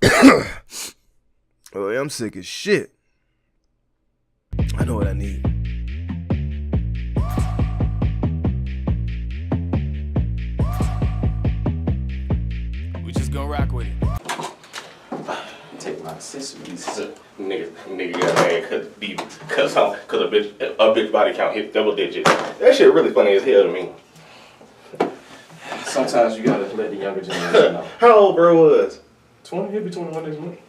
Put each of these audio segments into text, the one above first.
Oh, yeah, I'm sick as shit. I know what I need. We just gonna rock with it. Take my accessories. Nigga got mad cause a bitch body count hit double digits. That shit really funny as hell to me. Sometimes you gotta let the younger generation know. How old bro was? 20, he'll be 21 next month.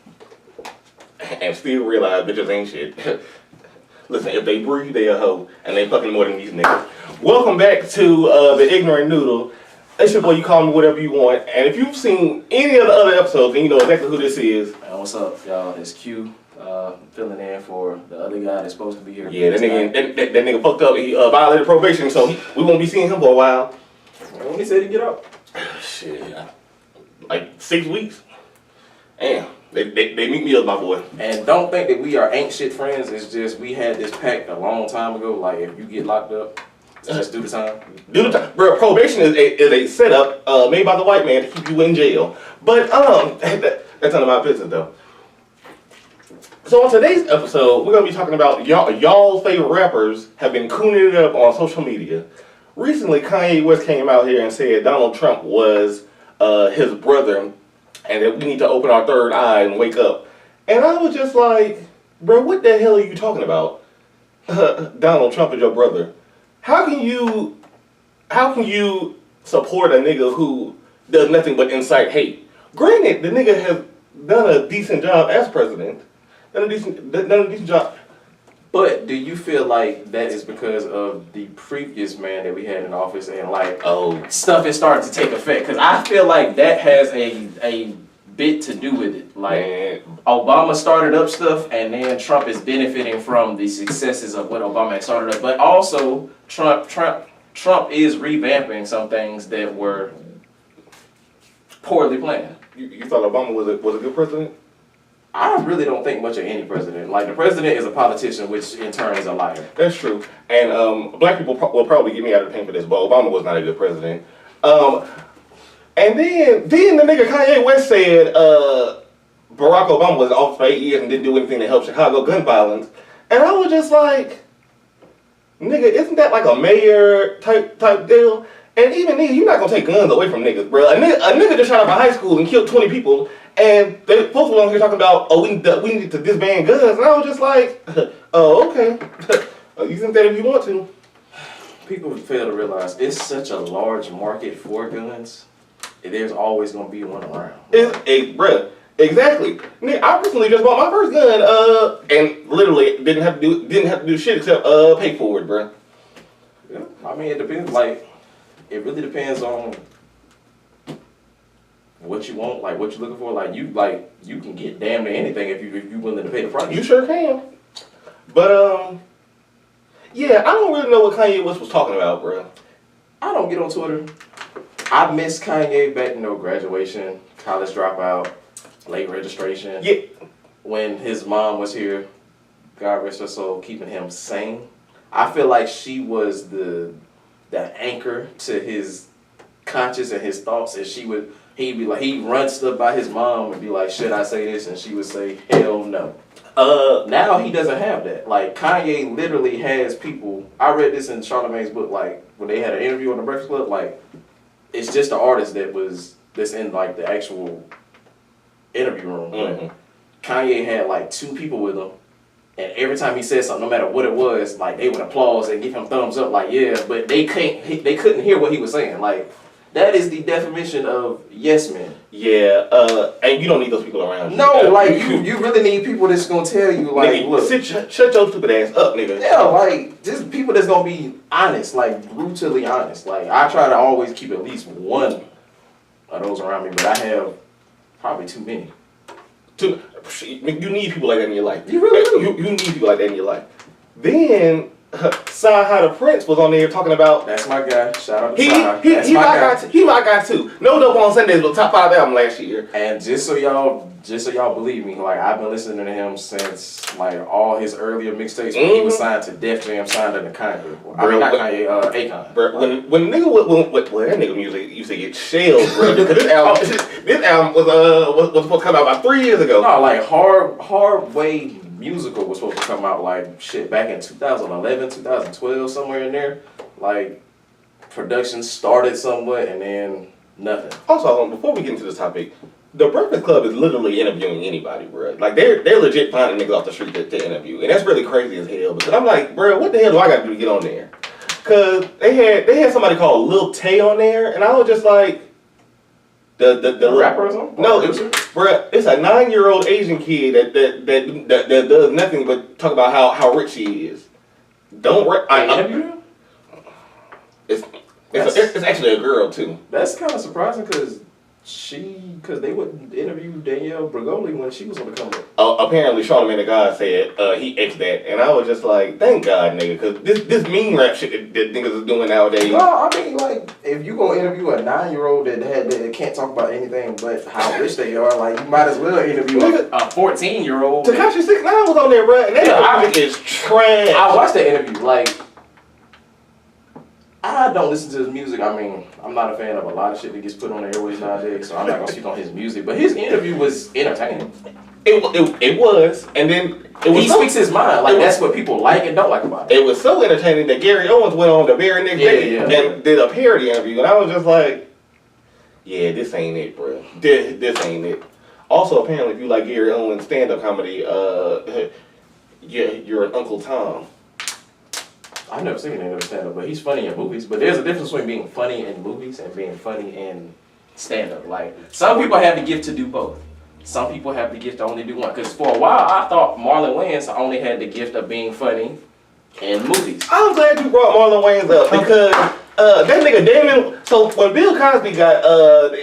And still realize bitches ain't shit. Listen, if they breathe, they a hoe, and they fucking more than these niggas. Welcome back to the Ignorant Noodle. It's your boy, you call me whatever you want. And if you've seen any of the other episodes, then you know exactly who this is. What's up, y'all? It's Q, filling in for the other guy that's supposed to be here. Yeah, that nigga fucked up. He violated probation, so we won't be seeing him for a while. When he said he'd get out? Shit, like 6 weeks. Damn, they meet me up, my boy. And don't think that we are ain't shit friends. It's just we had this pact a long time ago. Like if you get locked up, just do the time. Do the time, bro. Probation is a setup made by the white man to keep you in jail. But that's none of my business though. So on today's episode, we're gonna be talking about y'all's favorite rappers have been cooning it up on social media. Recently, Kanye West came out here and said Donald Trump was his brother, and that we need to open our third eye and wake up. And I was just like, bro, what the hell are you talking about? Donald Trump is your brother. How can you support a nigga who does nothing but incite hate? Granted, the nigga has done a decent job as president. Done a decent job. But do you feel like that is because of the previous man that we had in office and like stuff is starting to take effect? Because I feel like that has a bit to do with it. Like Obama started up stuff and then Trump is benefiting from the successes of what Obama had started up. But also Trump is revamping some things that were poorly planned. You thought Obama was a good president? I really don't think much of any president. Like, the president is a politician, which in turn is a liar. That's true. And black people will probably get me out of the paint for this, but Obama was not a good president. And then the nigga Kanye West said Barack Obama was in office for 8 years and didn't do anything to help Chicago gun violence. And I was just like, nigga, isn't that like a mayor type deal? And even then, you're not gonna take guns away from niggas, bro. A nigga just shot up a high school and killed 20 people. And they folks were on here talking about, we need to disband guns, and I was just like, oh, okay. You think that if you want to. People fail to realize it's such a large market for guns. There's always gonna be one around. Bruh, exactly. I recently just bought my first gun, and literally didn't have to do shit except pay for it, bruh. Yeah, I mean it depends. Like, it really depends on what you want, like what you're looking for. Like you can get damn near anything if you willing to pay the price. You sure can. But yeah, I don't really know what Kanye West was talking about, bro. I don't get on Twitter. I miss Kanye back, graduation, college dropout, late registration. Yeah. When his mom was here, God rest her soul, keeping him sane. I feel like she was the anchor to his conscience and his thoughts, and he'd be like, he'd run stuff by his mom and be like, should I say this? And she would say, hell no. Now he doesn't have that. Like, Kanye literally has people. I read this in Charlamagne's book, like, when they had an interview on the Breakfast Club, like, it's just the artist that's in, like, the actual interview room. Mm-hmm. But Kanye had, like, 2 people with him. And every time he said something, no matter what it was, like, they would applause and give him thumbs up, like, yeah. But they couldn't hear what he was saying. Like, that is the definition of yes men. Yeah, and you don't need those people around you. No, like, you really need people that's gonna tell you, like, nigga, look. Shut your stupid ass up, nigga. Yeah, like, just people that's gonna be honest, like, brutally honest. Like, I try to always keep at least one of those around me, but I have probably too many. You need people like that in your life. You really do. You need people like that in your life. Then Saha the Prince was on there talking about. That's my guy. Shout out to He Saha. he That's he my my guy. guy. He my guy too. No Dope on Sundays was top 5 album last year. And just so y'all believe me, like I've been listening to him since like all his earlier mixtapes when he was signed to Def Jam, signed under Kanye. I mean not Kanye, Akon. Bro, when nigga when that nigga music used to get shelled, bro. Because this album was supposed to come out about 3 years ago. No, like Hard Way Musical was supposed to come out like shit back in 2011, 2012, somewhere in there. Like production started somewhat and then nothing. Also, before we get into this topic, the Breakfast Club is literally interviewing anybody, bro. Like they're legit finding niggas off the street to interview, and that's really crazy as hell. Because I'm like, bro, what the hell do I got to do to get on there? Cause they had somebody called Lil Tay on there, and I was just like, the rapper or something? No, bro, it's a 9-year-old Asian kid that does nothing but talk about how rich he is. Interview him? It's actually a girl too. That's kind of surprising because they wouldn't interview Danielle Bregoli when she was on the come up. Apparently, Charlamagne the God said he X'd that, and I was just like, thank God, nigga, because this meme rap shit that niggas is doing nowadays. No, I mean, like, if you gonna interview a 9-year-old that can't talk about anything but how rich they are, like, you might as well interview a 14-year-old. Tekashi 6ix9ine was on there, bro, and that music is trash. I watched the interview, like, I don't listen to his music. I mean, I'm not a fan of a lot of shit that gets put on the airways nowadays, so I'm not gonna speak on his music. But his interview was entertaining. It was, and then he speaks his mind. Like that's what people like and don't like about it. It was so entertaining that Gary Owens went on the very next day and did a parody interview, and I was just like, yeah, this ain't it, bro. This ain't it. Also, apparently, if you like Gary Owens stand-up comedy, you're an Uncle Tom. I've never seen him in stand-up, but he's funny in movies. But there's a difference between being funny in movies and being funny in stand-up. Like, some people have the gift to do both. Some people have the gift to only do one. Because for a while, I thought Marlon Wayans only had the gift of being funny in movies. I'm glad you brought Marlon Wayans up because that nigga Damon. So when Bill Cosby got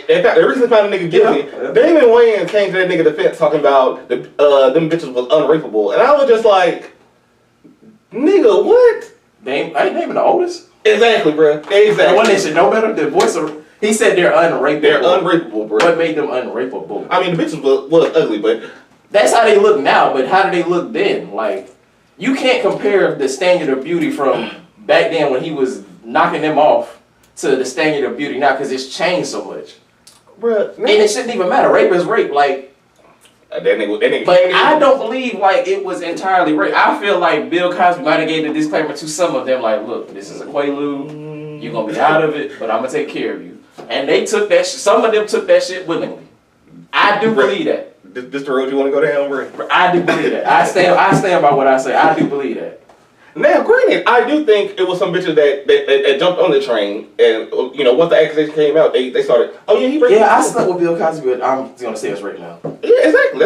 they recently found a nigga guilty. Damon Wayans came to that nigga defense talking about them bitches was unrapeable, and I was just like, nigga, what? Ain't Damon the oldest? Exactly, bro. Exactly. The one that should know better. The voice of he said they're unrapeable. They're unrapeable, bro. What made them unrapeable? I mean, the bitches was ugly, but that's how they look now. But how did they look then? Like, you can't compare the standard of beauty from back then when he was knocking them off to the standard of beauty now because it's changed so much. Bro, and it shouldn't even matter. Rape is rape. like. That nigga. But I don't believe like it was entirely rape. I feel like Bill Cosby might have gave the disclaimer to some of them, like, look, this is a quaalude. You're gonna be out of it, but I'm gonna take care of you. And they took that. Some of them took that shit willingly. I do believe that. This the road you want to go down, bro? I do believe that. I stand by what I say. I do believe that. Now, granted, I do think it was some bitches that jumped on the train, and you know, once the accusation came out, they started. Oh yeah, he raped. Yeah, I slept with Bill Cosby, but I'm gonna say it's rape now. Yeah, exactly.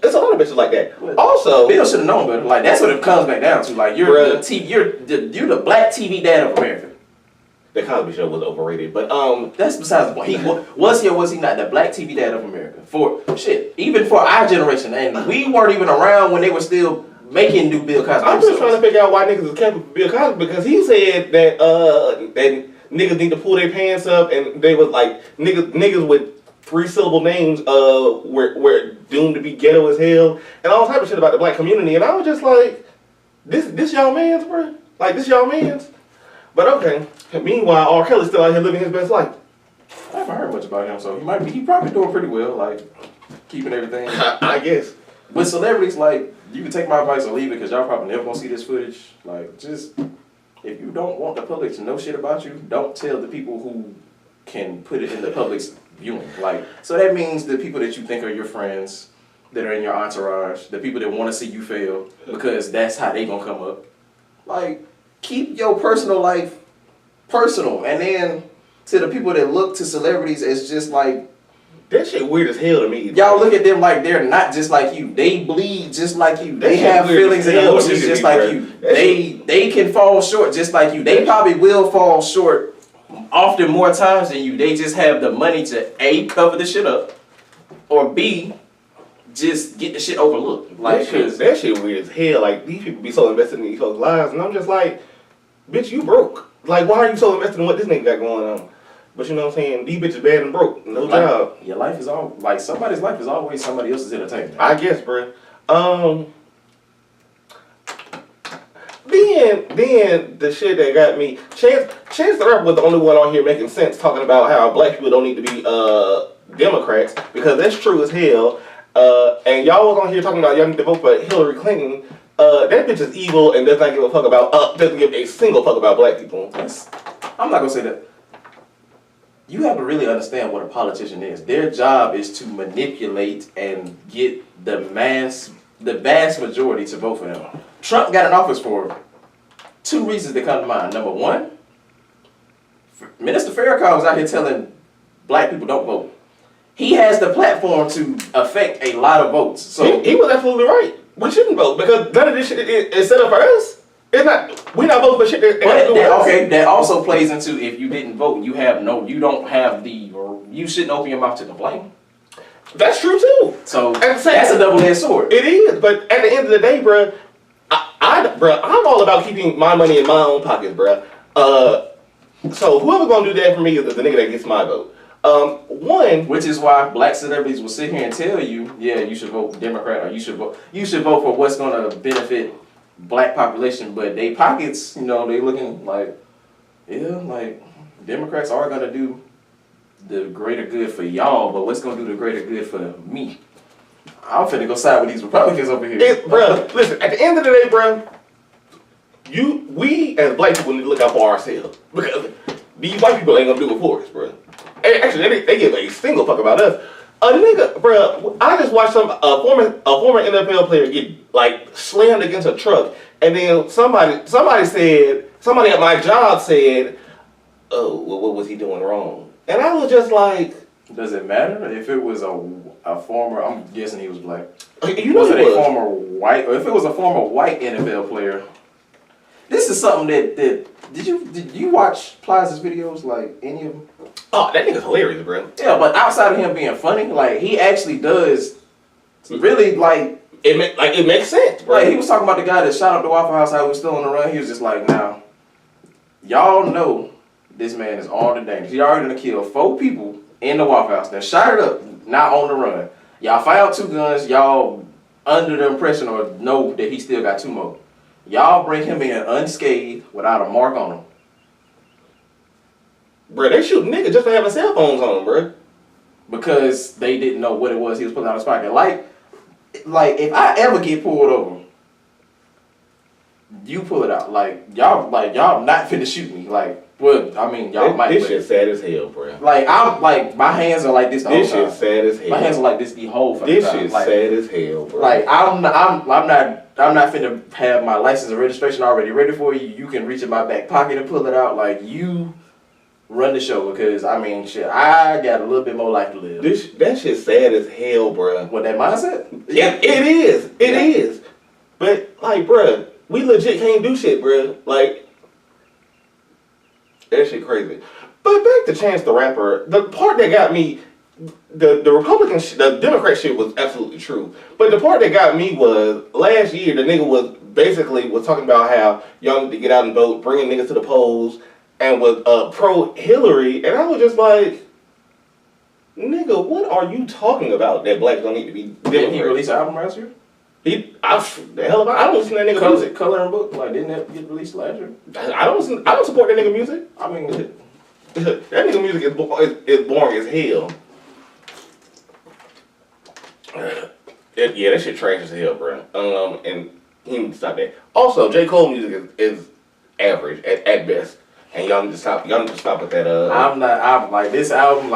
There's a lot of bitches like that. But also, Bill should have known better. Like that's what it comes back down to. Like you're the black TV dad of America. The Cosby Show was overrated, but that's besides the point. He was he or was he not the black TV dad of America? For shit, even for our generation, and we weren't even around when they were still making new Bill Cosby. I'm just trying to figure out why niggas is capping for Bill Cosby because he said that that niggas need to pull their pants up and they was like niggas with 3-syllable names were doomed to be ghetto as hell and all type of shit about the black community, and I was just like, this y'all mans, bro? Like this y'all mans? But okay. Meanwhile, R. Kelly's still out here living his best life. I haven't heard much about him, so he probably doing pretty well, like keeping everything. I guess. With celebrities, like, you can take my advice or leave it because y'all probably never gonna see this footage. Like, just, if you don't want the public to know shit about you, don't tell the people who can put it in the public's viewing. Like, so that means the people that you think are your friends, that are in your entourage, the people that want to see you fail, because that's how they gonna come up. Like, keep your personal life personal, and then to the people that look to celebrities as just like, that shit weird as hell to me. Y'all look at them like they're not just like you. They bleed just like you. They have feelings and emotions just like you. They can fall short just like you. They probably will fall short often more times than you. They just have the money to A, cover the shit up, or B, just get the shit overlooked. Like, that shit weird as hell. Like, these people be so invested in these folks' lives, and I'm just like, bitch, you broke. Like, why are you so invested in what this nigga got going on? But you know what I'm saying? These bitches bad and broke. No job. Your life is all like somebody's life is always somebody else's entertainment. I guess, bro. Then the shit that got me, Chance the Rapper was the only one on here making sense, talking about how black people don't need to be Democrats, because that's true as hell. And y'all was on here talking about y'all need to vote for Hillary Clinton. That bitch is evil and does not give a fuck about doesn't give a single fuck about black people. I'm not gonna say that. You have to really understand what a politician is. Their job is to manipulate and get the vast majority to vote for them. Trump got in office for 2 reasons that come to mind. Number one, Minister Farrakhan was out here telling black people don't vote. He has the platform to affect a lot of votes. So he was absolutely right. We shouldn't vote because none of this shit is set up for us. It's not. We're not voting for shit. That also plays into if you didn't vote, you shouldn't open your mouth to complain. That's true too. So that's a double-edged sword. It is, but at the end of the day, bruh, I'm all about keeping my money in my own pockets, bruh. So whoever's gonna do that for me is the nigga that gets my vote. Which is why black celebrities will sit here and tell you, yeah, you should vote Democrat or you should vote for what's gonna benefit black population, but they pockets, they looking like, yeah, like Democrats are gonna do the greater good for y'all, but what's gonna do the greater good for me? I'm finna go side with these Republicans over here. Bruh, listen, at the end of the day, bruh, we as black people need to look out for ourselves because these white people ain't gonna do it for us, bruh. Actually, they give a single fuck about us. A nigga, bruh, I just watched a former NFL player get like slammed against a truck, and then somebody at my job said, "Oh, well, what was he doing wrong?" And I was just like, does it matter if it was a former? I'm guessing he was black. You know, was it a former white, or if it was a former white NFL player? This is something that did you watch Plaza's videos, like any of them? Oh, that nigga's hilarious, bro. Yeah, but outside of him being funny, like he actually does really like it. It makes sense, bro. Like he was talking about the guy that shot up the Waffle House, how he was still on the run. He was just like, now, y'all know this man is armed and dangerous. He already done killed 4 people in the Waffle House. Then shot it up, not on the run. Y'all found 2 guns. Y'all under the impression or know that he still got 2 more. Y'all bring him in unscathed without a mark on him. Bro, they shoot niggas just for having cell phones on them, bro. Because they didn't know what it was he was pulling out of his pocket. Like if I ever get pulled over, you pull it out. Y'all not finna shoot me. Well, I mean, y'all might. This shit sad as hell, bro. My hands are like this the whole time. This shit sad as hell. My hands are like this the whole fucking time. This shit sad as hell, bro. I'm not finna have my license and registration already ready for you. You can reach in my back pocket and pull it out. You run the show because shit, I got a little bit more life to live. That shit sad as hell, bro. What, that mindset? Yeah, it is. It is. But bro, we legit can't do shit, bro. That shit crazy. But back to Chance the Rapper, the part that got me, the Republican the Democrat shit was absolutely true. But the part that got me was last year the nigga was talking about how y'all need to get out and vote, bringing niggas to the polls, and was pro Hillary, and I was just like, nigga, what are you talking about that blacks don't need to be Democrats? Didn't he release an album last year? I don't listen to that nigga music. Color and Book, didn't that get released last year? I don't support that nigga music. That nigga music is boring as hell. Yeah, that shit trash as hell, bro. And he needs to stop that. Also, J. Cole music is average at best, and y'all need to stop. Y'all need to stop with that. I'm like this album.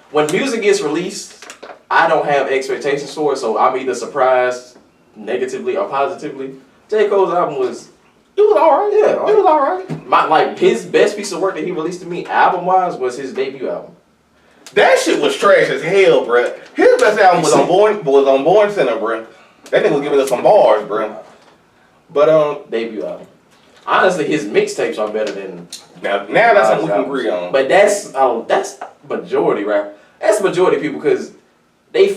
When music gets released, I don't have expectations for it, so I'm either surprised negatively or positively. J. Cole's album was alright. Yeah, it was alright. His best piece of work that he released to me, album wise, was his debut album. That shit was trash as hell, bruh. His best album was on Born Center, bruh. That nigga was giving us some bars, bruh. But debut album. Honestly, his mixtapes are better than now that's something we can agree on. But that's majority rap. That's majority people because they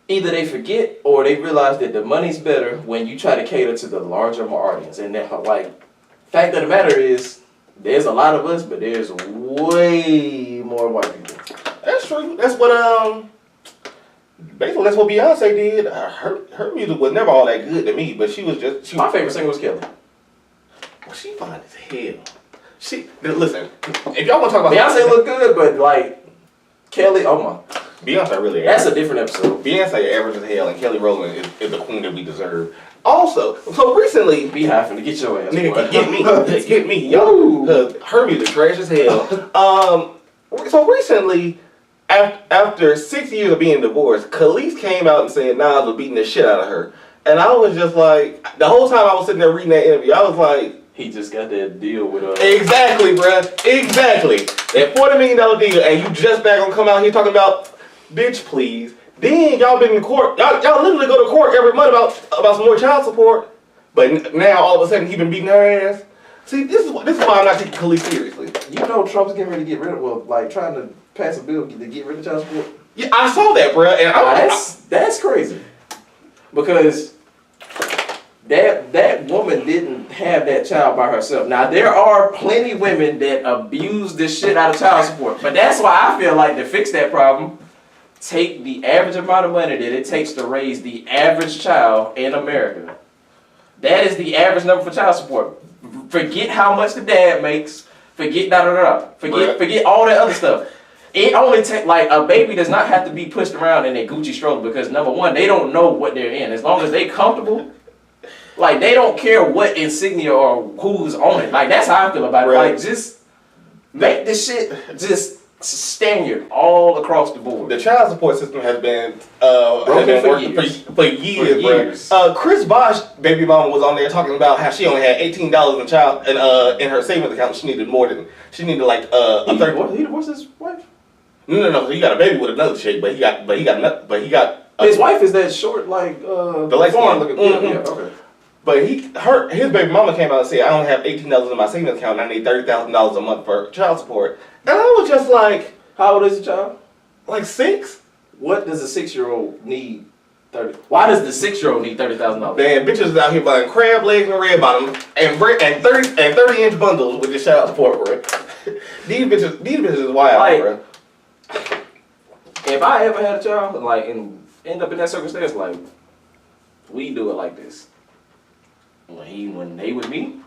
either they forget or they realize that the money's better when you try to cater to the larger audience. And that, like, fact of the matter is, there's a lot of us, but there's way more white people. That's true. That's what basically that's what Beyonce did. Her music was never all that good to me, but My favorite singer was Kelly. Well, she fine as hell. Listen, if y'all want to talk about Beyonce look good, but like Kelly, oh my. Beyonce really That's a different episode. Beyonce average as hell, and Kelly Rowland is the queen that we deserve. Also, so recently, Be having to get your ass. nigga, get me, y'all. Cause her music trash as hell. So recently, after 6 years of being divorced, Khalees came out and said Nas was beating the shit out of her, and I was just like, the whole time I was sitting there reading that interview, I was like, he just got that deal with exactly, bruh, exactly. That $40 million deal, and you just not gonna come out here talking about, bitch, please. Then y'all been in court. Y'all literally go to court every month about some more child support. But now all of a sudden he been beating her ass. See, this is why I'm not taking Khalees seriously. You know Trump's getting ready to get rid of, well, like trying to pass a bill to get rid of child support. Yeah, I saw that, bro. And that's crazy. Because that woman didn't have that child by herself. Now there are plenty of women that abuse the shit out of child support. But that's why I feel like to fix that problem, take the average amount of money that it takes to raise the average child in America. That is the average number for child support. Forget how much the dad makes. Forget Forget all that other stuff. It only takes, like, a baby does not have to be pushed around in a Gucci stroller because, number one, they don't know what they're in. As long as they comfortable, like, they don't care what insignia or who's on it. Like, that's how I feel about it. Right. Like, just make this shit just standard all across the board. the child support system has been Broken for years. Bro. Chris Bosh, baby mama, was on there talking about how she only had $18 in her savings account. She needed like a third. He divorced his wife? No. He got a baby with another chick, but he got. His wife is that short, like the light foreign skin. looking. Yeah, okay. But his baby mama came out and said, I only have $18 in my savings account and I need $30,000 a month for child support. And I was just like, How old is the child? like 6? What does a 6-year-old need? Why does the 6-year-old need $30,000? Man, bitches is out here buying crab legs and red bottoms and 30-inch bundles with this child support, bro. These bitches is wild, Like, bro. If I ever had a child, like, and end up in that circumstance, like, we do it like this. When they with me,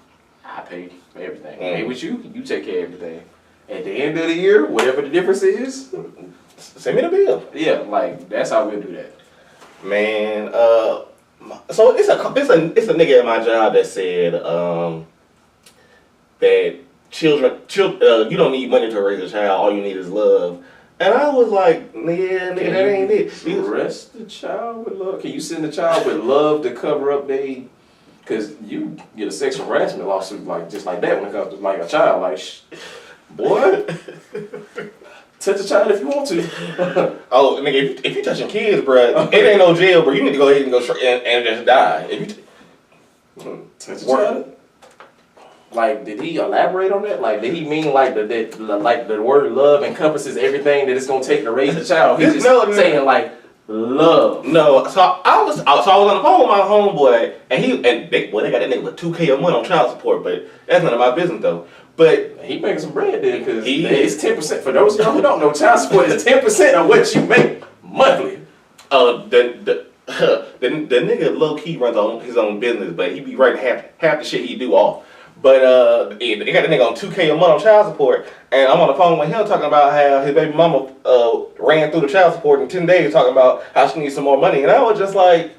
I pay for everything. They with you, you take care of everything. At the end of the year, whatever the difference is, Send me the bill. yeah, like, that's how we'll do that. Man, so it's a nigga at my job that said that children you don't need money to raise a child, all you need is love. And I was like, nigga, that ain't it. Dress the child with love. Can you send the child with love to cover up because you get a sexual harassment lawsuit like just like that when it comes to like a child. Like, boy, touch a child if you want to. Oh, nigga, if you touching kids, bro, it ain't no jail, bro. You need to go ahead and go straight and just die. If you touch a child. Like, did he elaborate on that? Like, did he mean like the word love encompasses everything that it's gonna take to raise a child? He's just saying like love. No, so I was on the phone with my homeboy, and they got that nigga with $2K a month on child support, but that's none of my business though. But he making some bread there because it's 10%. For those of y'all who don't know, child support is 10% of what you make monthly. The nigga low key runs his own business, but he be writing half the shit he do off. But they got the nigga on $2K a month on child support, and I'm on the phone with him talking about how his baby mama ran through the child support in 10 days, talking about how she needs some more money, and I was just like,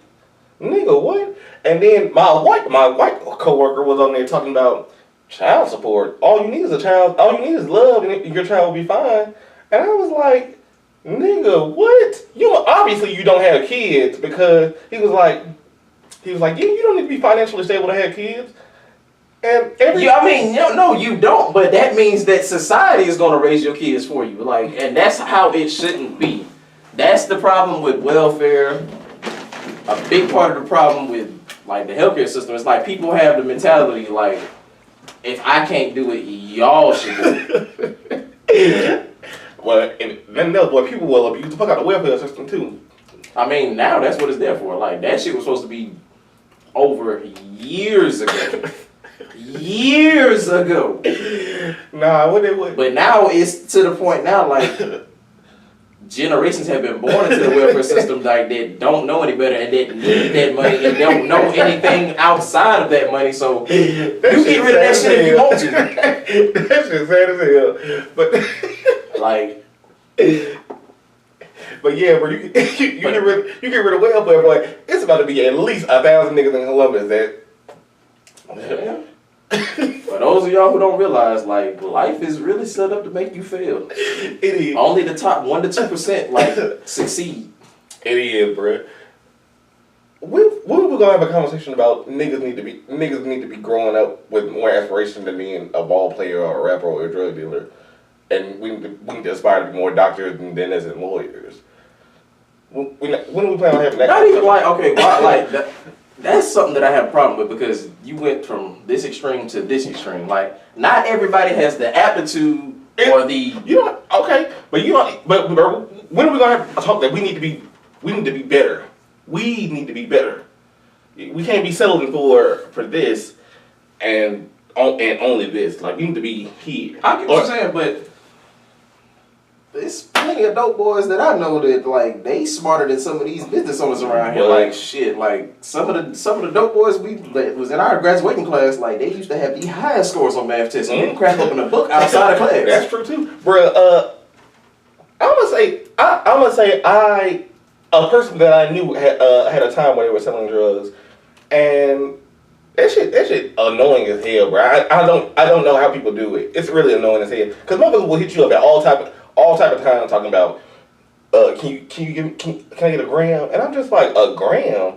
nigga, what? And then my white coworker was on there talking about child support. All you need is all you need is love, and your child will be fine. And I was like, nigga, what? Obviously you don't have kids, because he was like, yeah, you don't need to be financially stable to have kids. And no, you don't. But that means that society is going to raise your kids for you. Like, and that's how it shouldn't be. That's the problem with welfare. A big part of the problem with like the healthcare system is like people have the mentality like, if I can't do it, y'all should do it. Well, and then boy, people will abuse the fuck out of the welfare system too. I mean, now that's what it's there for. Like, that shit was supposed to be over years ago. Years ago. Nah, what they would. But now it's to the point now, like, generations have been born into the welfare system like that don't know any better and that need that money and don't know anything outside of that money. So you get rid of that shit if you want to. That shit's sad as hell. But like, but yeah, bro, you get rid of welfare, boy. It's about to be at least 1,000 niggas in Columbus that. Yeah. For those of y'all who don't realize, like, life is really set up to make you fail. It is. Only the top 1 to 2% like succeed. It is, bro. When we gonna have a conversation about niggas need to be growing up with more aspiration than being a ball player or a rapper or a drug dealer, and we need to aspire to be more doctors and dentists and lawyers. When do we plan on having that? Not even like, okay, why, like that. That's something that I have a problem with because you went from this extreme to this extreme. Like, not everybody has the aptitude or the. Okay, but when are we gonna have a talk that we need to be better? We need to be better. We can't be settling for this and only this. Like, we need to be here. I get what you're saying, but there's plenty of dope boys that I know that, like, they smarter than some of these business owners around here. Like, shit, like, some of the dope boys that was in our graduating class, like, they used to have the highest scores on math tests and didn't crack open a book outside of class. That's true too, bruh. I'm gonna say a person that I knew had a time where they were selling drugs, and that shit annoying as hell, bro. I don't know how people do it. It's really annoying as hell because motherfuckers will hit you up at all type of time talking about, can I get a gram? And I'm just like, a gram,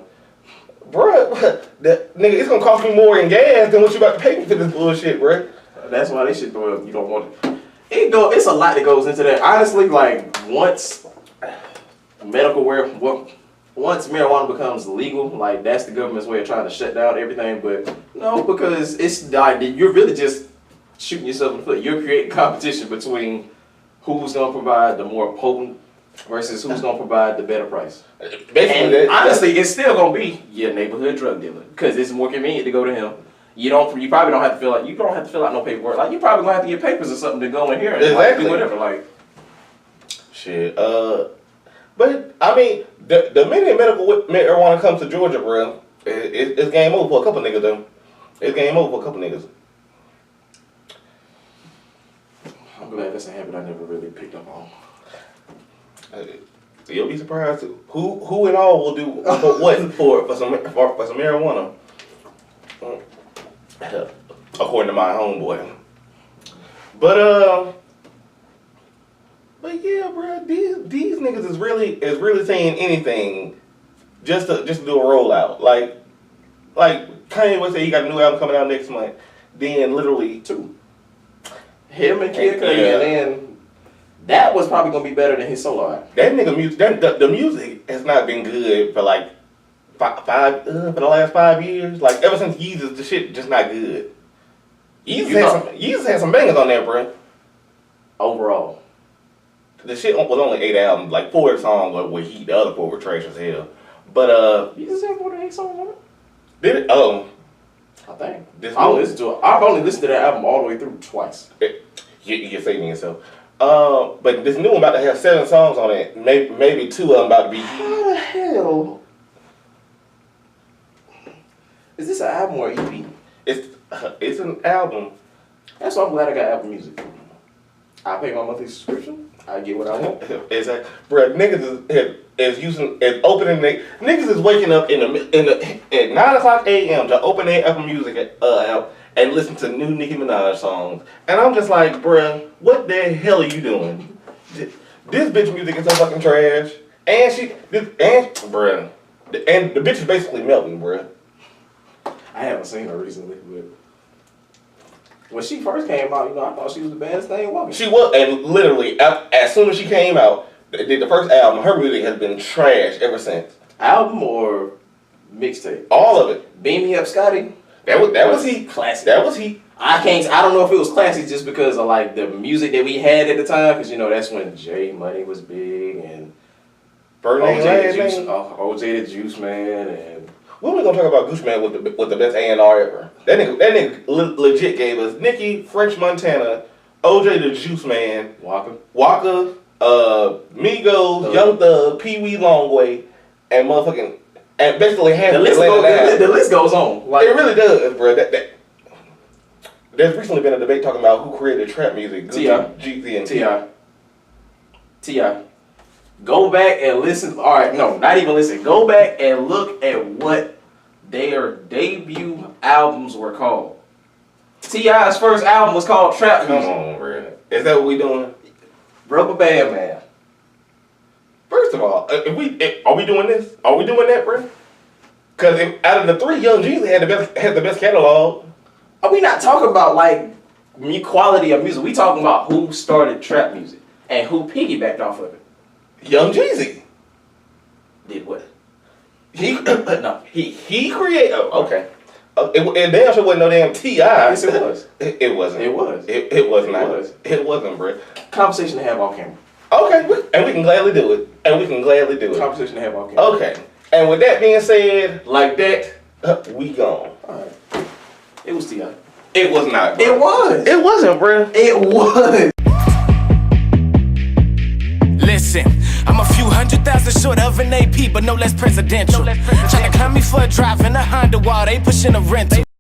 bruh. Nigga, it's gonna cost me more in gas than what you about to pay me for this bullshit, bruh. That's why they should throw up. You don't want it. It's a lot that goes into that. Honestly, like, once marijuana becomes legal, like, that's the government's way of trying to shut down everything. But no, because it's like you're really just shooting yourself in the foot. You're creating competition between who's gonna provide the more potent versus who's gonna provide the better price. And honestly, it's still gonna be your neighborhood drug dealer because it's more convenient to go to him. You probably don't have to fill out no paperwork. Like, you probably gonna have to get papers or something to go in here and exactly. Like, do whatever. Like, shit. But I mean, the minute medical marijuana comes to Georgia, bro, it's game over for a couple niggas. Though it's game over for a couple niggas. I'm glad that's a habit I never really picked up on. You'll be surprised who and all will do what for some marijuana. According to my homeboy. But yeah, bro, these niggas is really saying anything just to do a rollout. Like Kanye West said he got a new album coming out next month. Then literally 2. Him and Que, and then that was probably gonna be better than his solo album. That nigga music, the music has not been good for like for the last 5 years. Like, ever since Yeezus, the shit just not good. Yeezus had some bangers on there, bro. Overall, the shit was only 8 albums. Like 4 of the songs were heat. The other 4 were trash as hell. But Yeezus had more than 8 songs on it. Did it? Oh, I think. I've only listened to that album all the way through twice. You're saving yourself. But this new one about to have 7 songs on it. Maybe 2 of them about to be. How the hell? Is this an album or EP? It's an album. That's why I'm glad I got Apple Music. I pay my monthly subscription. I get what I want. Exactly, bro. Niggas is opening. Niggas is waking up at 9:00 a.m. to open their Apple Music app and listen to new Nicki Minaj songs, and I'm just like, bruh, what the hell are you doing? This bitch music is so fucking trash, and the bitch is basically melting, bruh. I haven't seen her recently, but when she first came out, I thought she was the baddest thing walking. She was, and literally, as soon as she came out, did the first album, her music has been trash ever since. Album or mixtape? All of it. Beam Me Up, Scotty. That was he. Classic. That was he. I don't know if it was classic just because of like the music that we had at the time, because that's when J Money was big and First name, OJ last the Juice, name. OJ the Juice Man, and When we gonna talk about Gucci Man with the best A&R ever? That nigga legit gave us Nicki, French Montana, OJ the Juice Man, Waka, Migos, Young Thug, Pee Wee Longway, and motherfucking, and basically half the list goes on. Like, it really does, bro. There's recently been a debate talking about who created trap music. Gucci, Jeezy, and T.I. Go back and listen. All right, no, not even listen. Go back and look at what their debut albums were called. T.I.'s first album was called Trap Music. Come on, bro. Is that what we doing? Rubber Band Man. First of all, are we doing this? Are we doing that, bro? Because out of the three, Young Jeezy had the best catalog. Are we not talking about like quality of music? We talking about who started trap music and who piggybacked off of it. Young Jeezy Did what? he created. Oh, okay. It damn sure wasn't no damn T.I. Yes, it was. It wasn't. It was. It was not. was. It wasn't, bro. Conversation to have off camera. Okay, and we can gladly do it. Conversation to have off camera. Okay. And with that being said, like that, we gone. All right. It was T.I. It was not, bro. It was. It wasn't, bro. It was. Listen, I'm a few 100,000 short of an AP, but no less presidential. Tryna climb me for a drive in a Honda while they pushing a rental.